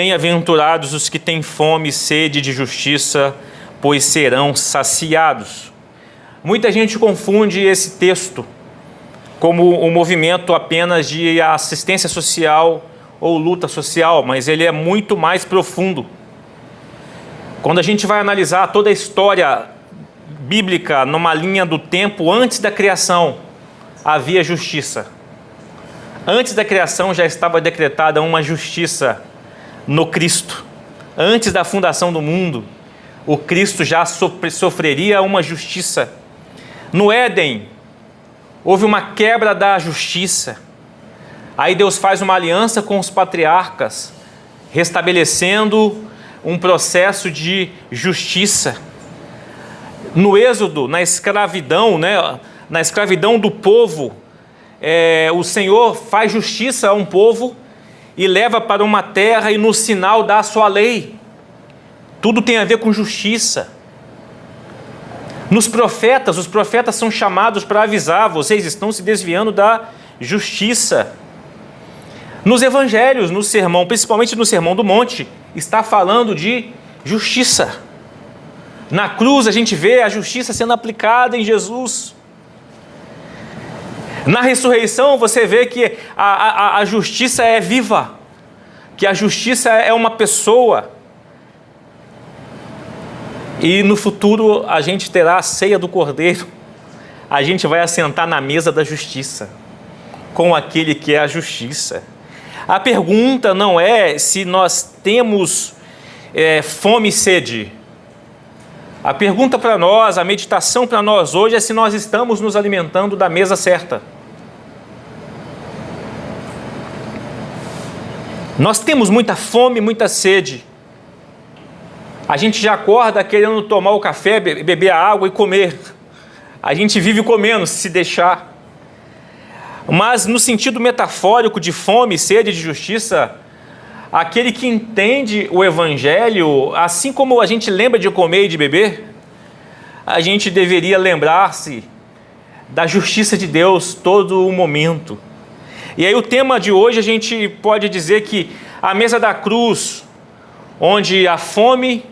Bem-aventurados os que têm fome e sede de justiça, pois serão saciados. Muita gente confunde esse texto como um movimento apenas de assistência social ou luta social, mas ele é muito mais profundo. Quando a gente vai analisar toda a história bíblica numa linha do tempo, antes da criação havia justiça. Antes da criação já estava decretada uma justiça no Cristo. Antes da fundação do mundo, o Cristo já sofreria uma justiça. No Éden, houve uma quebra da justiça. Aí Deus faz uma aliança com os patriarcas, restabelecendo um processo de justiça. No Êxodo, na escravidão, na escravidão do povo, o Senhor faz justiça a um povo e leva para uma terra e no sinal dá a sua lei. Tudo tem a ver com justiça. Nos profetas, os profetas são chamados para avisar: vocês estão se desviando da justiça. Nos evangelhos, no sermão, principalmente no Sermão do Monte, está falando de justiça. Na cruz a gente vê a justiça sendo aplicada em Jesus. Na ressurreição você vê que a justiça é viva, que a justiça é uma pessoa. E no futuro a gente terá a ceia do Cordeiro, a gente vai assentar na mesa da justiça, com aquele que é a justiça. A pergunta não é se nós temos fome e sede. A pergunta para nós, a meditação para nós hoje é se nós estamos nos alimentando da mesa certa. Nós temos muita fome, muita sede. A gente já acorda querendo tomar o café, beber a água e comer. A gente vive comendo, se deixar. Mas no sentido metafórico de fome, sede de justiça, aquele que entende o Evangelho, assim como a gente lembra de comer e de beber, a gente deveria lembrar-se da justiça de Deus todo o momento. E aí o tema de hoje a gente pode dizer que a mesa da cruz, onde a fome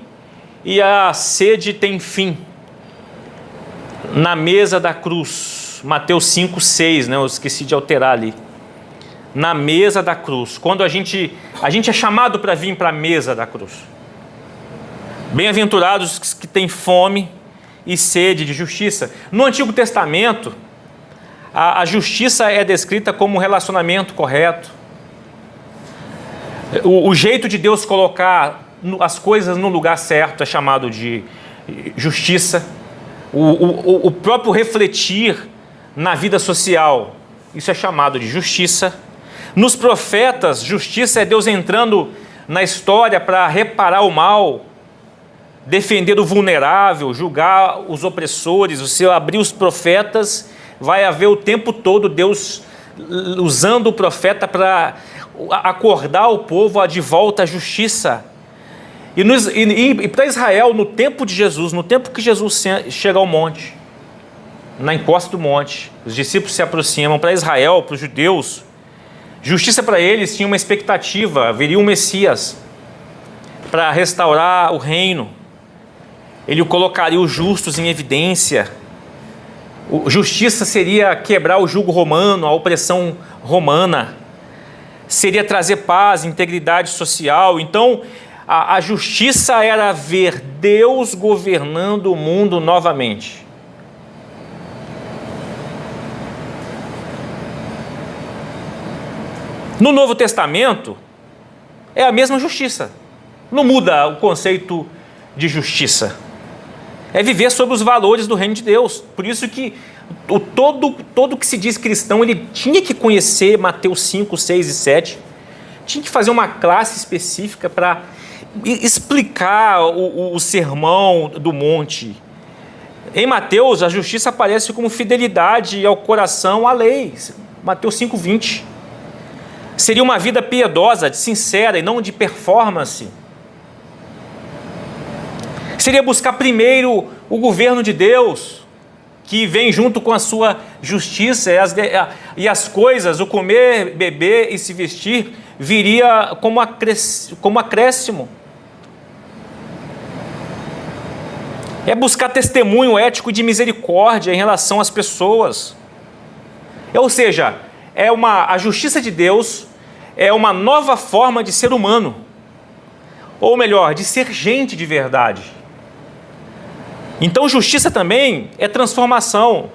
e a sede têm fim. Na mesa da cruz, Mateus 5:6, eu esqueci de alterar ali. Na mesa da cruz, quando a gente é chamado para vir para a mesa da cruz. Bem-aventurados os que têm fome e sede de justiça. No Antigo Testamento, a justiça é descrita como um relacionamento correto. O jeito de Deus colocar as coisas no lugar certo é chamado de justiça. O próprio refletir na vida social, isso é chamado de justiça. Nos profetas, justiça é Deus entrando na história para reparar o mal, defender o vulnerável, julgar os opressores. Você abrir os profetas, vai haver o tempo todo Deus usando o profeta para acordar o povo de volta à justiça. E para Israel, no tempo de Jesus, no tempo que Jesus chega ao monte, na encosta do monte, os discípulos se aproximam. Para Israel, para os judeus, justiça para eles tinha uma expectativa: viria um Messias para restaurar o reino. Ele colocaria os justos em evidência. Justiça seria quebrar o jugo romano, a opressão romana. Seria trazer paz, integridade social. Então, a justiça era ver Deus governando o mundo novamente. No Novo Testamento, é a mesma justiça. Não muda o conceito de justiça. É viver sobre os valores do reino de Deus. Por isso que todo que se diz cristão, ele tinha que conhecer Mateus 5, 6 e 7. Tinha que fazer uma classe específica para explicar o sermão do monte. Em Mateus, a justiça aparece como fidelidade ao coração à lei. Mateus 5, 20. Seria uma vida piedosa, sincera e não de performance. Seria buscar primeiro o governo de Deus, que vem junto com a sua justiça, e as coisas, o comer, beber e se vestir, viria como acréscimo. É buscar testemunho ético de misericórdia em relação às pessoas. Ou seja, a justiça de Deus é uma nova forma de ser humano. Ou melhor, de ser gente de verdade. Então justiça também é transformação.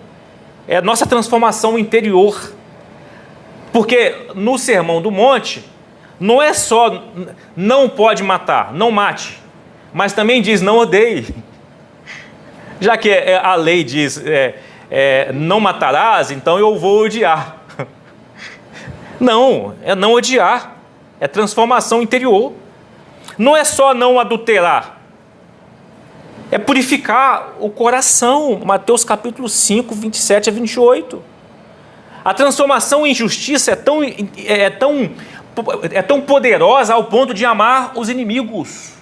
É nossa transformação interior. Porque no Sermão do Monte, não é só não pode matar, não mate. Mas também diz não odeie. Já que a lei diz não matarás, então eu vou odiar. Não, é não odiar. É transformação interior. Não é só não adulterar. É purificar o coração. Mateus capítulo 5, 27 a 28. A transformação em justiça é tão poderosa ao ponto de amar os inimigos.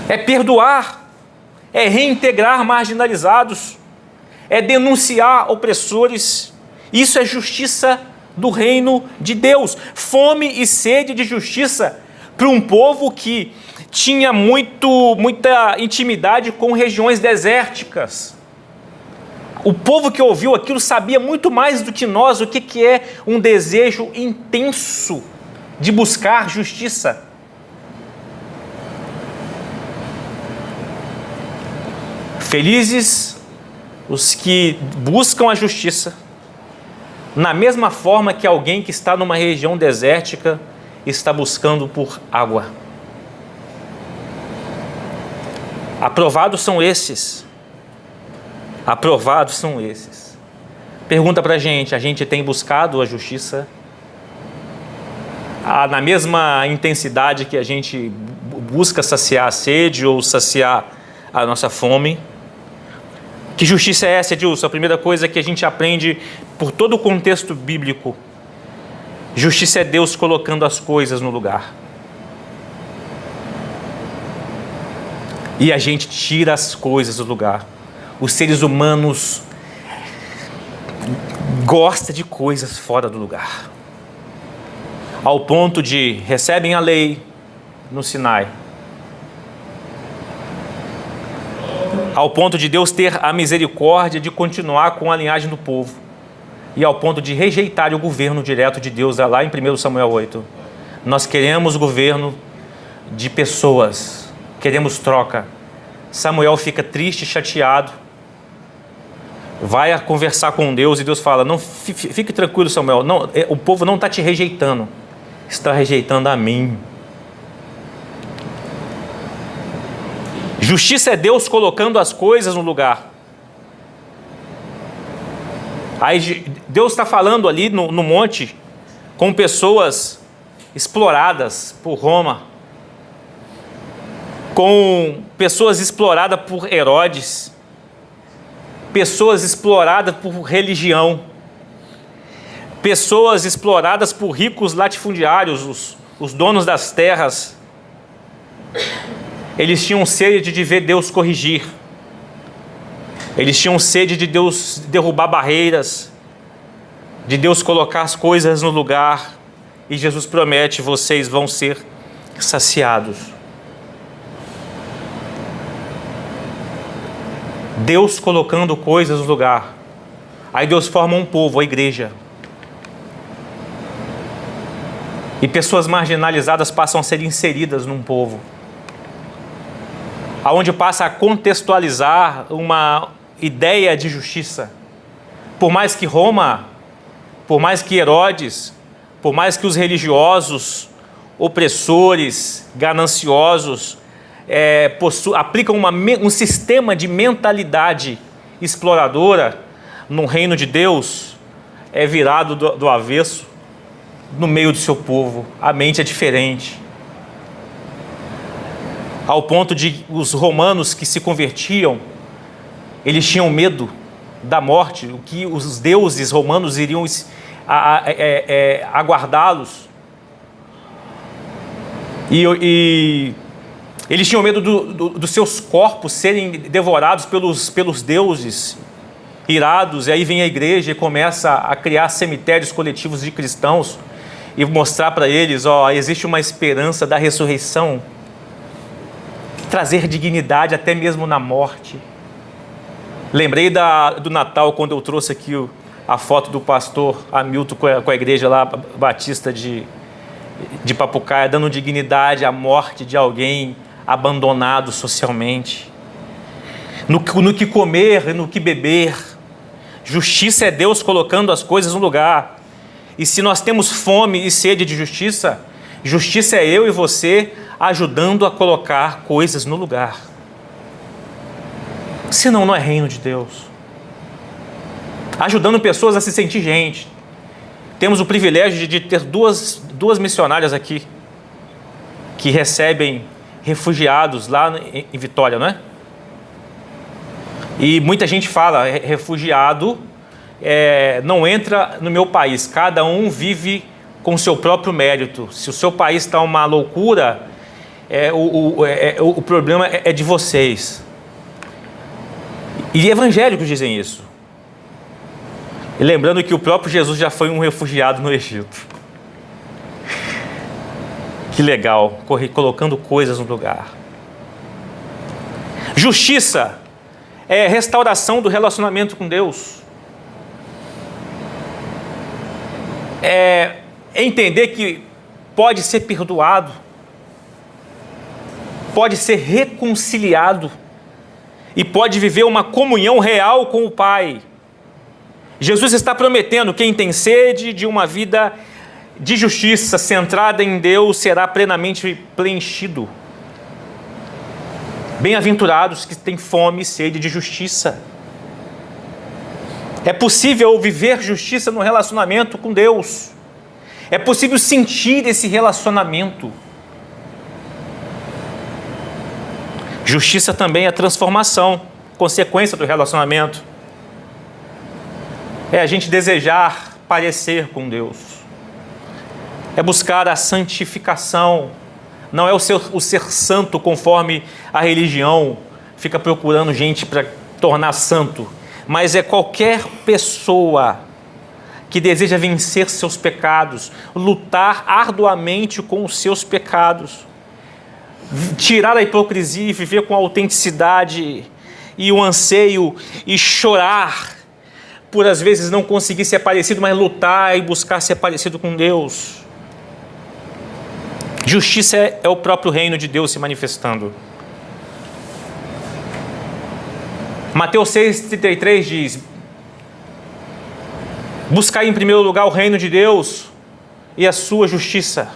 É perdoar, é reintegrar marginalizados, é denunciar opressores. Isso é justiça do reino de Deus. Fome e sede de justiça para um povo que tinha muita intimidade com regiões desérticas. O povo que ouviu aquilo sabia muito mais do que nós o que é um desejo intenso de buscar justiça. Felizes os que buscam a justiça, na mesma forma que alguém que está numa região desértica está buscando por água. Aprovados são esses. Aprovados são esses. Pergunta pra gente, a gente tem buscado a justiça? Na mesma intensidade que a gente busca saciar a sede ou saciar a nossa fome? Que justiça é essa, Edilson? A primeira coisa que a gente aprende por todo o contexto bíblico. Justiça é Deus colocando as coisas no lugar. E a gente tira as coisas do lugar. Os seres humanos gostam de coisas fora do lugar. Ao ponto de recebem a lei no Sinai. Ao ponto de Deus ter a misericórdia de continuar com a linhagem do povo. E ao ponto de rejeitar o governo direto de Deus, lá em 1 Samuel 8. Nós queremos governo de pessoas, queremos troca. Samuel fica triste, chateado, vai a conversar com Deus e Deus fala, não, fique tranquilo, Samuel, não, o povo não está te rejeitando, está rejeitando a mim. Justiça é Deus colocando as coisas no lugar. Aí Deus está falando ali no monte com pessoas exploradas por Roma, com pessoas exploradas por Herodes, pessoas exploradas por religião, pessoas exploradas por ricos latifundiários, os donos das terras. Eles tinham sede de ver Deus corrigir. Eles tinham sede de Deus derrubar barreiras, de Deus colocar as coisas no lugar. E Jesus promete, vocês vão ser saciados. Deus colocando coisas no lugar. Aí Deus forma um povo, a igreja. E pessoas marginalizadas passam a ser inseridas num povo. Aonde passa a contextualizar uma ideia de justiça. Por mais que Roma, por mais que Herodes, por mais que os religiosos, opressores, gananciosos, aplicam um sistema de mentalidade exploradora, no reino de Deus, é virado do avesso no meio do seu povo. A mente é diferente. Ao ponto de os romanos que se convertiam, eles tinham medo da morte, o que os deuses romanos iriam aguardá-los. E Eles tinham medo dos seus corpos serem devorados pelos deuses irados, e aí vem a igreja e começa a criar cemitérios coletivos de cristãos e mostrar para eles, existe uma esperança da ressurreição, trazer dignidade até mesmo na morte. Lembrei do Natal, quando eu trouxe aqui a foto do pastor Hamilton com a igreja lá, batista de Papucaia, dando dignidade à morte de alguém abandonado socialmente. No que comer e no que beber. Justiça é Deus colocando as coisas no lugar. E se nós temos fome e sede de justiça, justiça é eu e você ajudando a colocar coisas no lugar. Senão não é reino de Deus. Ajudando pessoas a se sentir gente. Temos o privilégio de ter duas missionárias aqui que recebem refugiados lá em Vitória, não é? E muita gente fala, refugiado não entra no meu país, cada um vive com o seu próprio mérito. Se o seu país está uma loucura, o problema é de vocês. E evangélicos dizem isso. E lembrando que o próprio Jesus já foi um refugiado no Egito. Que legal, colocando coisas no lugar. Justiça é restauração do relacionamento com Deus. É entender que pode ser perdoado, pode ser reconciliado e pode viver uma comunhão real com o Pai. Jesus está prometendo: quem tem sede de uma vida de justiça centrada em Deus será plenamente preenchido. Bem-aventurados que têm fome e sede de justiça. É possível viver justiça no relacionamento com Deus. É possível sentir esse relacionamento. Justiça também é transformação, consequência do relacionamento. É a gente desejar parecer com Deus. É buscar a santificação. Não é o ser santo conforme a religião fica procurando gente para tornar santo, mas é qualquer pessoa que deseja vencer seus pecados, lutar arduamente com os seus pecados, tirar a hipocrisia e viver com autenticidade e o anseio e chorar por às vezes não conseguir ser parecido, mas lutar e buscar ser parecido com Deus. Justiça é o próprio reino de Deus se manifestando. Mateus 6,33 diz: buscai em primeiro lugar o reino de Deus e a sua justiça.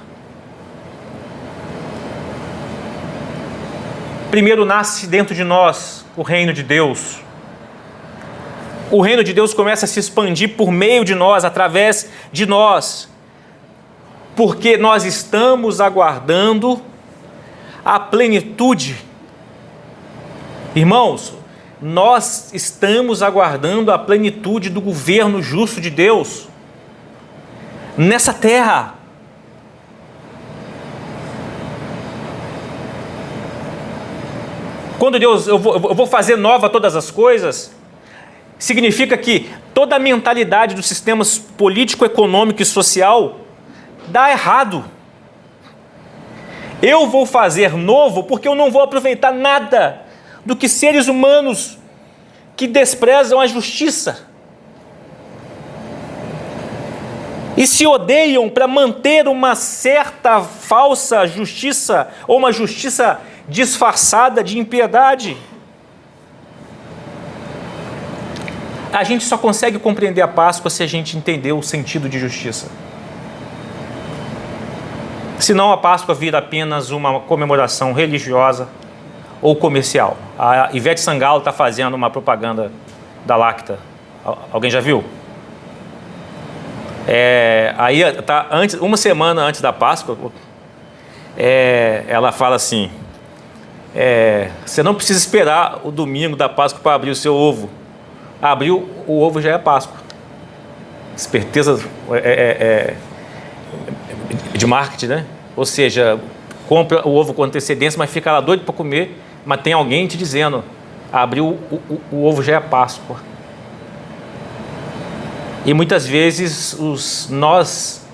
Primeiro nasce dentro de nós o reino de Deus. O reino de Deus começa a se expandir por meio de nós, através de nós, porque nós estamos aguardando a plenitude. Irmãos, nós estamos aguardando a plenitude do governo justo de Deus nessa terra. Quando Deus, eu vou fazer nova todas as coisas, significa que toda a mentalidade dos sistemas político, econômico e social dá errado. Eu vou fazer novo porque eu não vou aproveitar nada do que seres humanos que desprezam a justiça e se odeiam para manter uma certa falsa justiça ou uma justiça disfarçada de impiedade. A gente só consegue compreender a Páscoa se a gente entender o sentido de justiça. Senão a Páscoa vira apenas uma comemoração religiosa ou comercial. A Ivete Sangalo está fazendo uma propaganda da Lacta. Alguém já viu? Aí tá uma semana antes da Páscoa, ela fala assim: você não precisa esperar o domingo da Páscoa para abrir o seu ovo. Abriu o ovo já é Páscoa. Esperteza de marketing, né? Ou seja, compra o ovo com antecedência, mas fica lá doido para comer, mas tem alguém te dizendo, abriu o ovo já é Páscoa. E muitas vezes nós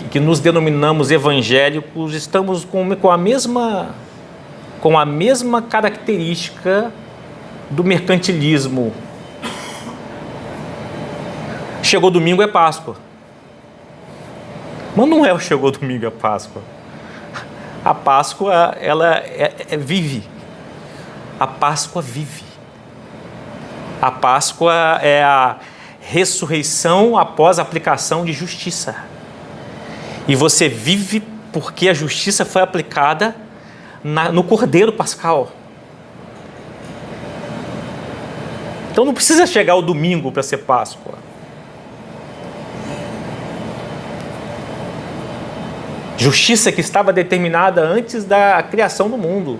que nos denominamos evangélicos estamos com a mesma característica do mercantilismo. Chegou domingo é Páscoa. Mas não é o chegou domingo é Páscoa. A Páscoa, ela vive. A Páscoa vive. A Páscoa é a ressurreição após a aplicação de justiça. E você vive porque a justiça foi aplicada no Cordeiro Pascal. Então não precisa chegar o domingo para ser Páscoa. Justiça que estava determinada antes da criação do mundo.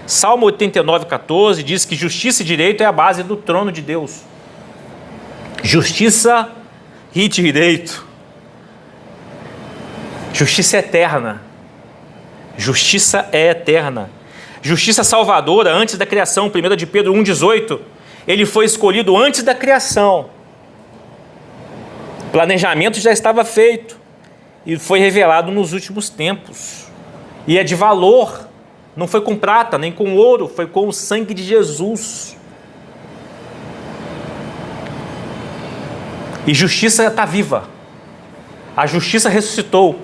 Salmo 89:14 diz que justiça e direito é a base do trono de Deus. Justiça e direito. Justiça eterna. Justiça é eterna. Justiça salvadora antes da criação. 1 de Pedro 1,18. Ele foi escolhido antes da criação. O planejamento já estava feito. E foi revelado nos últimos tempos. E é de valor. Não foi com prata, nem com ouro. Foi com o sangue de Jesus. E justiça está viva. A justiça ressuscitou.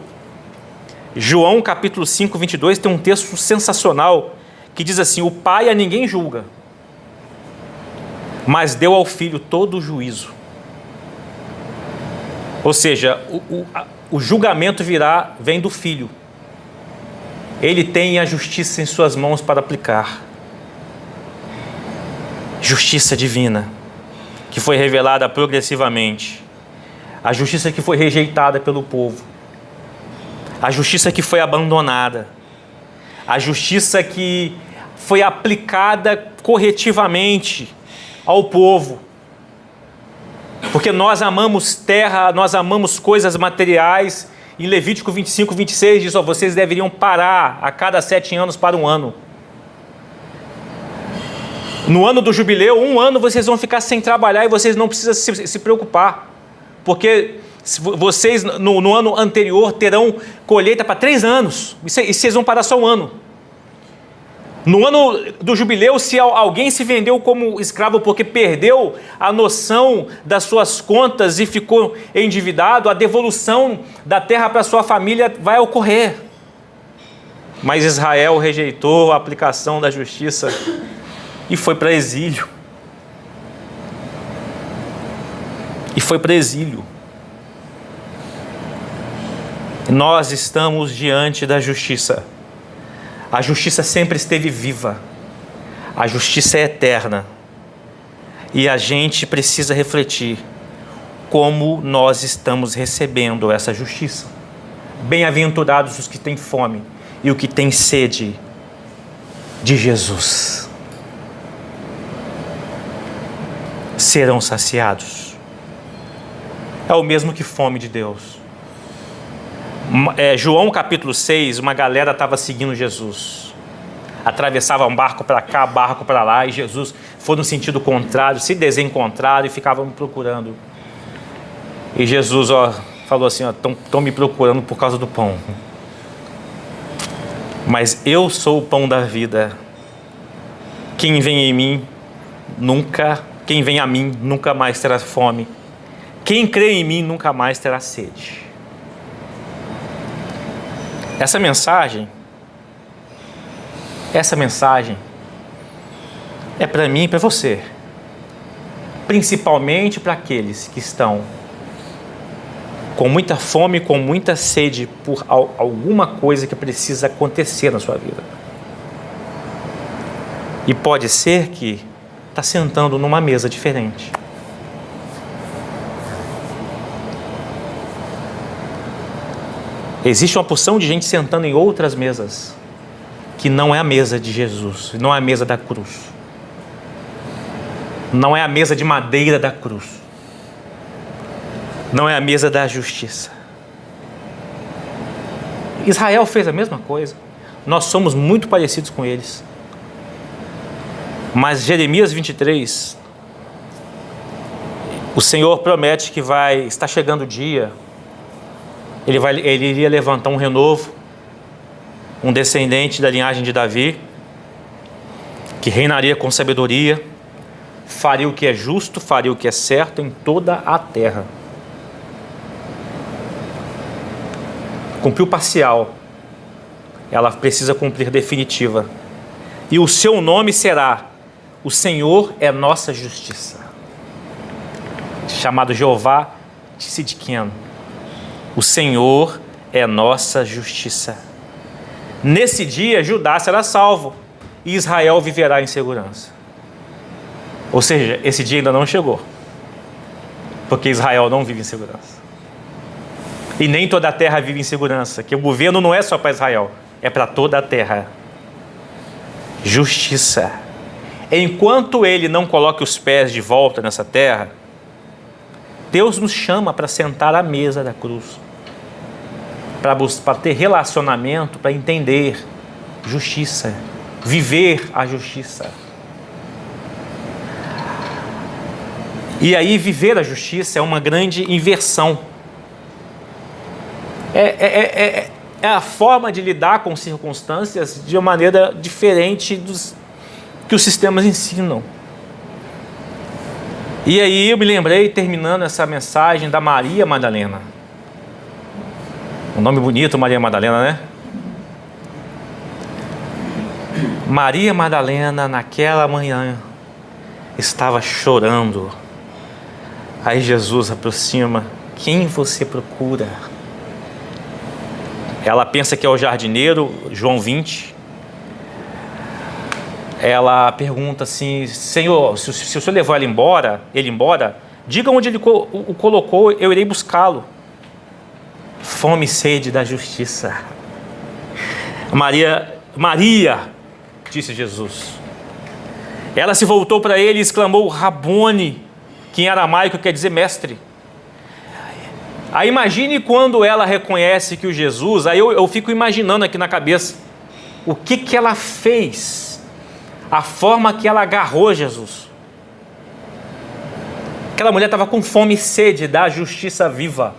João capítulo 5, 22 tem um texto sensacional que diz assim: o Pai a ninguém julga, mas deu ao Filho todo o juízo. Ou seja, o julgamento vem do Filho. Ele tem a justiça em suas mãos para aplicar. Justiça divina, que foi revelada progressivamente. A justiça que foi rejeitada pelo povo. A justiça que foi abandonada. A justiça que foi aplicada corretivamente ao povo. Porque nós amamos terra, nós amamos coisas materiais. Em Levítico 25, 26 diz, vocês deveriam parar a cada 7 anos para um ano. No ano do jubileu, 1 ano vocês vão ficar sem trabalhar e vocês não precisam se preocupar. Porque vocês no ano anterior terão colheita para 3 anos. E vocês vão parar só 1 ano. No ano do jubileu, se alguém se vendeu como escravo porque perdeu a noção das suas contas e ficou endividado, a devolução da terra para sua família vai ocorrer. Mas Israel rejeitou a aplicação da justiça e foi para exílio. Nós estamos diante da justiça. A justiça sempre esteve viva. A justiça é eterna. E a gente precisa refletir como nós estamos recebendo essa justiça. Bem-aventurados os que têm fome e os que têm sede de Jesus. Serão saciados. É o mesmo que fome de Deus. João capítulo 6, uma galera estava seguindo Jesus. Atravessava um barco para cá, barco para lá, e Jesus foi no sentido contrário, se desencontraram e ficavam me procurando. E Jesus falou assim, estão me procurando por causa do pão. Mas eu sou o pão da vida. Quem vem a mim nunca mais terá fome. Quem crê em mim nunca mais terá sede. Essa mensagem é para mim e para você. Principalmente para aqueles que estão com muita fome, com muita sede por alguma coisa que precisa acontecer na sua vida. E pode ser que está sentando numa mesa diferente. Existe uma porção de gente sentando em outras mesas, que não é a mesa de Jesus, não é a mesa da cruz. Não é a mesa de madeira da cruz. Não é a mesa da justiça. Israel fez a mesma coisa. Nós somos muito parecidos com eles. Mas Jeremias 23, o Senhor promete que está chegando o dia, ele iria levantar um renovo, um descendente da linhagem de Davi, que reinaria com sabedoria, faria o que é justo, faria o que é certo em toda a terra. Cumpriu parcial, ela precisa cumprir definitiva. E o seu nome será: o Senhor é nossa justiça. Chamado Jeová Tsidkenu. O Senhor é nossa justiça. Nesse dia, Judá será salvo e Israel viverá em segurança. Ou seja, esse dia ainda não chegou, porque Israel não vive em segurança. E nem toda a terra vive em segurança, que o governo não é só para Israel, é para toda a terra. Justiça. Enquanto ele não coloque os pés de volta nessa terra, Deus nos chama para sentar à mesa da cruz, para ter relacionamento, para entender justiça, viver a justiça. E aí viver a justiça é uma grande inversão. É a forma de lidar com circunstâncias de uma maneira diferente dos que os sistemas ensinam. E aí eu me lembrei, terminando essa mensagem, da Maria Madalena. Um nome bonito, Maria Madalena, né? Maria Madalena, naquela manhã, estava chorando. Aí Jesus aproxima: quem você procura? Ela pensa que é o jardineiro, João 20. Ela pergunta assim: Senhor, se o Senhor levou ele embora, diga onde ele o colocou, eu irei buscá-lo. Fome e sede da justiça. Maria, disse Jesus. Ela se voltou para ele e exclamou: Rabone, que em aramaico quer dizer mestre. Aí imagine quando ela reconhece que o Jesus, aí eu fico imaginando aqui na cabeça, o que ela fez, a forma que ela agarrou Jesus. Aquela mulher estava com fome e sede da justiça viva.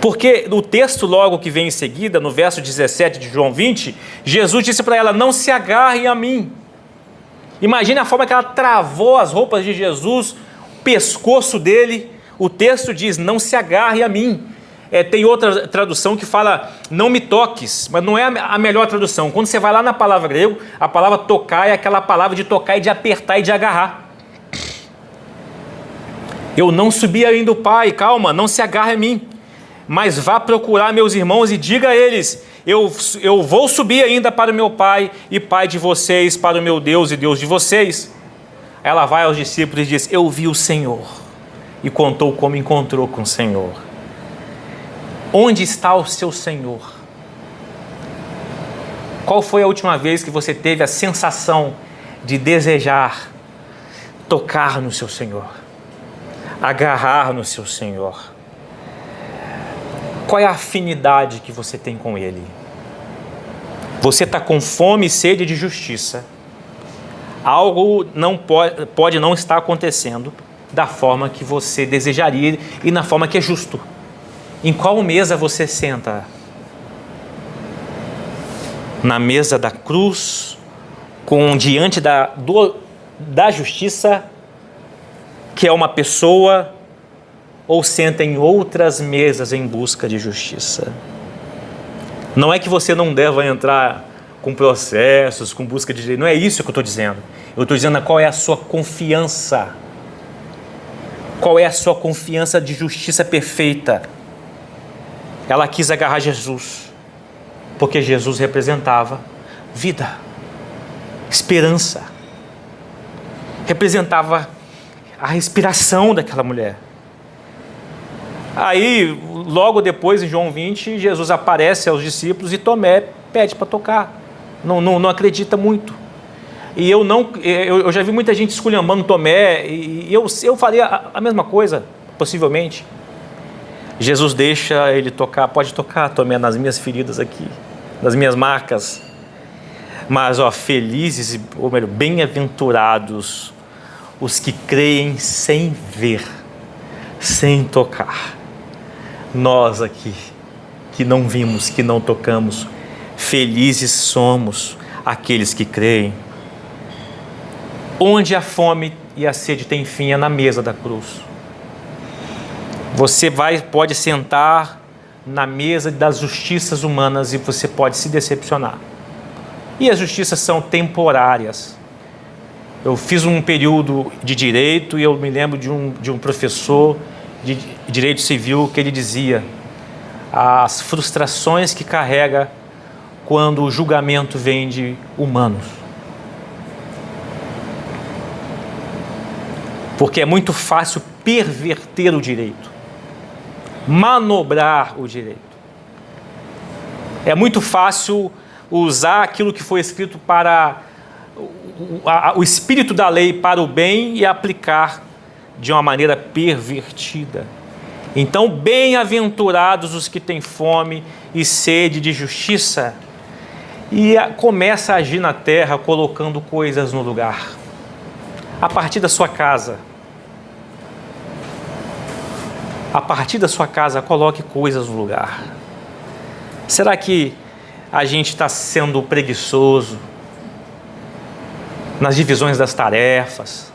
Porque no texto logo que vem em seguida, no verso 17 de João 20, Jesus disse para ela: não se agarre a mim. Imagine a forma que ela travou as roupas de Jesus, o pescoço dele. O texto diz: não se agarre a mim. Tem outra tradução que fala: não me toques, mas não é a melhor tradução. Quando você vai lá na palavra grego, a palavra tocar é aquela palavra de tocar e de apertar e de agarrar. Eu não subi ainda o Pai, calma, não se agarre a mim, mas vá procurar meus irmãos e diga a eles: eu vou subir ainda para o meu Pai e Pai de vocês, para o meu Deus e Deus de vocês. Ela vai aos discípulos e diz: eu vi o Senhor, e contou como encontrou com o Senhor. Onde está o seu Senhor? Qual foi a última vez que você teve a sensação de desejar tocar no seu Senhor, agarrar no seu Senhor? Qual é a afinidade que você tem com Ele? Você está com fome e sede de justiça. Algo pode não estar acontecendo da forma que você desejaria e na forma que é justo. Em qual mesa você senta? Na mesa da cruz, diante da justiça, que é uma pessoa, ou senta em outras mesas em busca de justiça? Não é que você não deva entrar com processos, com busca de direito, não é isso que eu estou dizendo. Eu estou dizendo qual é a sua confiança. Qual é a sua confiança de justiça perfeita? Ela quis agarrar Jesus, porque Jesus representava vida, esperança, representava a respiração daquela mulher. Aí, logo depois, em João 20, Jesus aparece aos discípulos e Tomé pede para tocar. Não acredita muito. E eu já vi muita gente esculhambando Tomé, e eu faria a mesma coisa, possivelmente. Jesus deixa ele tocar, pode tocar, tome nas minhas feridas aqui, nas minhas marcas. Mas, felizes, ou melhor, bem-aventurados os que creem sem ver, sem tocar. Nós aqui, que não vimos, que não tocamos, felizes somos aqueles que creem. Onde a fome e a sede têm fim é na mesa da cruz. Você pode sentar na mesa das justiças humanas e você pode se decepcionar. E as justiças são temporárias. Eu fiz um período de direito e eu me lembro de um professor de direito civil que ele dizia as frustrações que carrega quando o julgamento vem de humanos. Porque é muito fácil perverter o direito, manobrar o direito. É muito fácil usar aquilo que foi escrito para o espírito da lei para o bem e aplicar de uma maneira pervertida. Então, bem-aventurados os que têm fome e sede de justiça, e começa a agir na terra colocando coisas no lugar. A partir da sua casa. A partir da sua casa, coloque coisas no lugar. Será que a gente está sendo preguiçoso nas divisões das tarefas?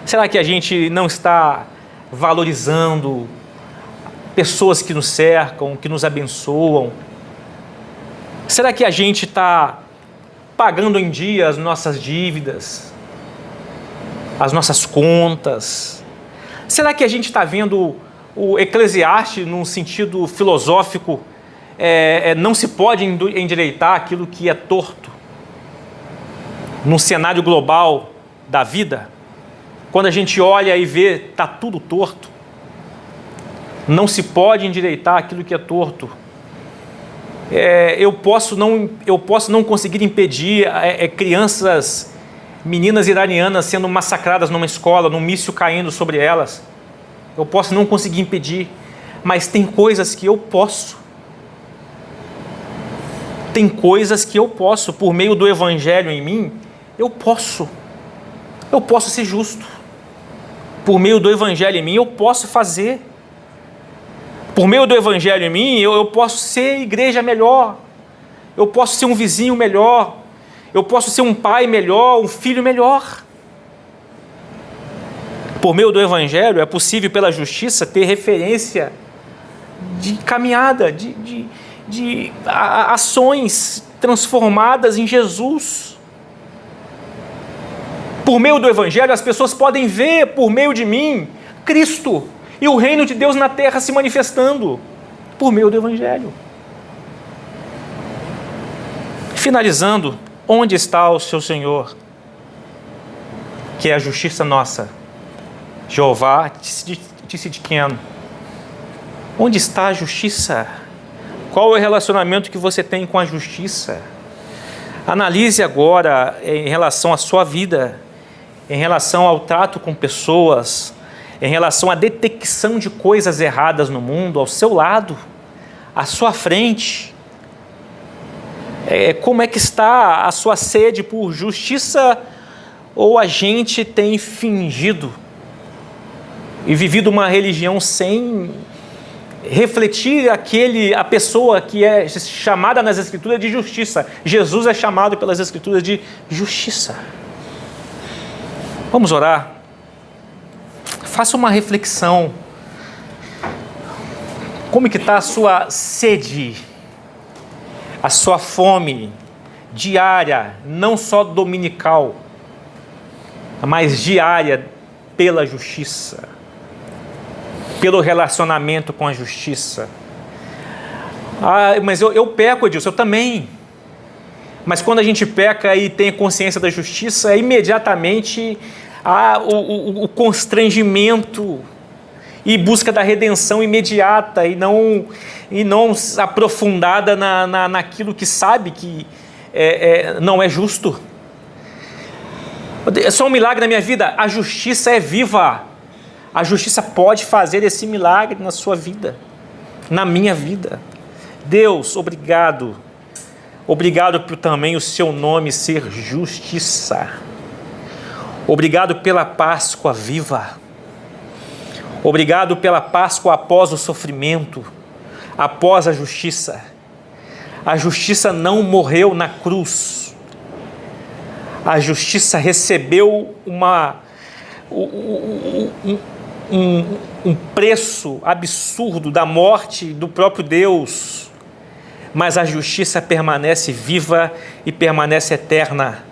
Será que a gente não está valorizando pessoas que nos cercam, que nos abençoam? Será que a gente está pagando em dia as nossas dívidas, as nossas contas? Será que a gente está vendo o Eclesiastes num sentido filosófico? Não se pode endireitar aquilo que é torto. Num cenário global da vida, quando a gente olha e vê, está tudo torto. Não se pode endireitar aquilo que é torto. Eu posso não conseguir impedir crianças, meninas iranianas sendo massacradas numa escola, num míssil caindo sobre elas. Eu posso não conseguir impedir, mas tem coisas que eu posso. Tem coisas que eu posso, por meio do Evangelho em mim, eu posso ser justo. Por meio do Evangelho em mim, eu posso fazer. Por meio do Evangelho em mim, eu posso ser igreja melhor. Eu posso ser um vizinho melhor. Eu posso ser um pai melhor, um filho melhor. Por meio do Evangelho, é possível, pela justiça, ter referência de caminhada, de ações transformadas em Jesus. Por meio do Evangelho, as pessoas podem ver, por meio de mim, Cristo e o reino de Deus na terra se manifestando, por meio do Evangelho. Finalizando, onde está o seu Senhor, que é a justiça nossa? Jeová Tsidkenu. Onde está a justiça? Qual é o relacionamento que você tem com a justiça? Analise agora em relação à sua vida, em relação ao trato com pessoas, em relação à detecção de coisas erradas no mundo, ao seu lado, à sua frente. Como é que está a sua sede por justiça? Ou a gente tem fingido e vivido uma religião sem refletir a pessoa que é chamada nas Escrituras de justiça? Jesus é chamado pelas Escrituras de justiça. Vamos orar? Faça uma reflexão. Como que está a sua sede, a sua fome diária, não só dominical, mas diária pela justiça, pelo relacionamento com a justiça? Mas eu peco, Edilson, eu também. Mas quando a gente peca e tem consciência da justiça, imediatamente há o constrangimento e busca da redenção imediata e não aprofundada naquilo que sabe que não é justo. É só um milagre na minha vida. A justiça é viva. A justiça pode fazer esse milagre na sua vida, na minha vida. Deus, obrigado. Obrigado por também o seu nome ser justiça. Obrigado pela Páscoa viva. Obrigado pela Páscoa após o sofrimento, após a justiça. A justiça não morreu na cruz. A justiça recebeu um preço absurdo da morte do próprio Deus. Mas a justiça permanece viva e permanece eterna.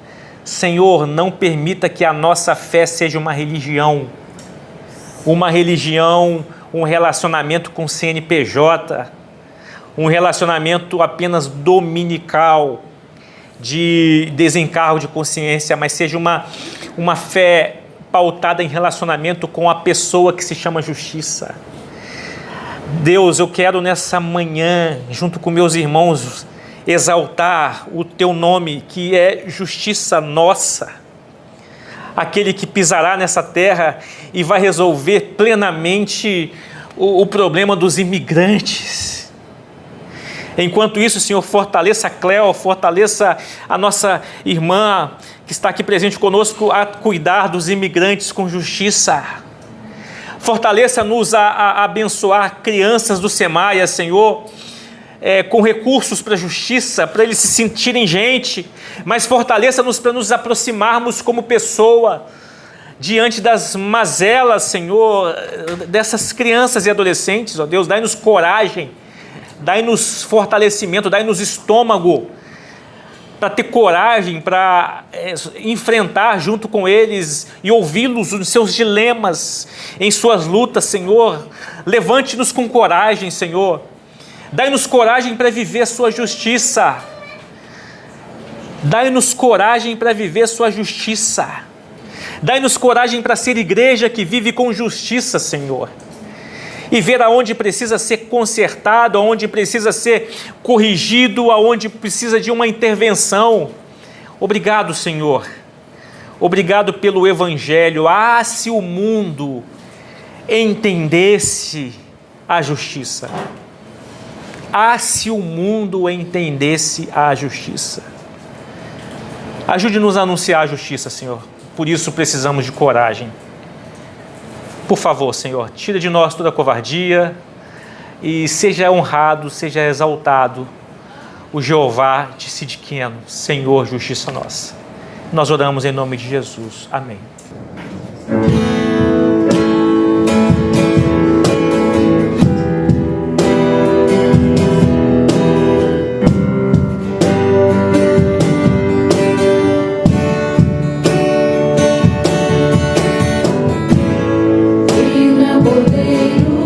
Senhor, não permita que a nossa fé seja uma religião, um relacionamento com CNPJ, um relacionamento apenas dominical, de desencargo de consciência, mas seja uma fé pautada em relacionamento com a pessoa que se chama justiça. Deus, eu quero nessa manhã, junto com meus irmãos, exaltar o teu nome, que é justiça nossa. Aquele que pisará nessa terra e vai resolver plenamente o problema dos imigrantes. Enquanto isso, Senhor, fortaleça a Cléo, fortaleça a nossa irmã que está aqui presente conosco a cuidar dos imigrantes com justiça. Fortaleça-nos a abençoar crianças do Semaia, Senhor, com recursos para a justiça, para eles se sentirem gente, mas fortaleça-nos para nos aproximarmos como pessoa diante das mazelas, Senhor, dessas crianças e adolescentes, ó Deus, dai-nos coragem, dai-nos fortalecimento, dai-nos estômago para ter coragem, para enfrentar junto com eles e ouvi-los nos seus dilemas, em suas lutas, Senhor. Levante-nos com coragem, Senhor. Dai-nos coragem para viver a sua justiça. Dai-nos coragem para viver a sua justiça. Dai-nos coragem para ser igreja que vive com justiça, Senhor. E ver aonde precisa ser consertado, aonde precisa ser corrigido, aonde precisa de uma intervenção. Obrigado, Senhor. Obrigado pelo Evangelho. Se o mundo entendesse a justiça. Se o mundo entendesse a justiça. Ajude-nos a anunciar a justiça, Senhor. Por isso precisamos de coragem. Por favor, Senhor, tira de nós toda a covardia e seja honrado, seja exaltado o Jeová de Sidqueno, Senhor, justiça nossa. Nós oramos em nome de Jesus. Amém. Cordeiro